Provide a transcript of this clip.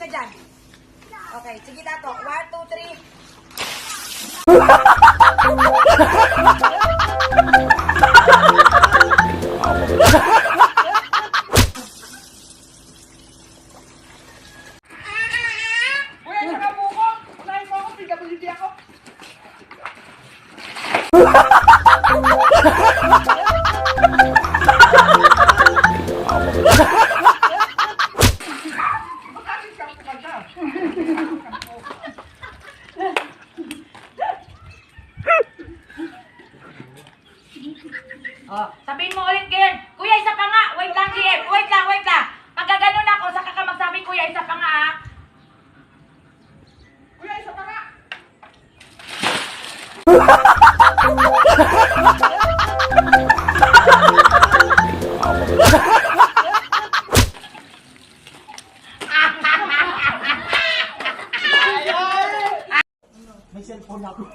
ka dyan. Okay, sige tato. 1, 2, 3. Kuya, saka mo ko. Unahin mo ako, PWD ako. Makasin ka po ka siya. Oh, sabihin mo ulit, Ken. Kuya, isa pa nga. Wait lang, GF. Wait lang, wait lang. Pagka ganun ako, saka ka magsabi, kuya, isa pa nga, ha? Kuya, isa pa nga. May cellphone ako.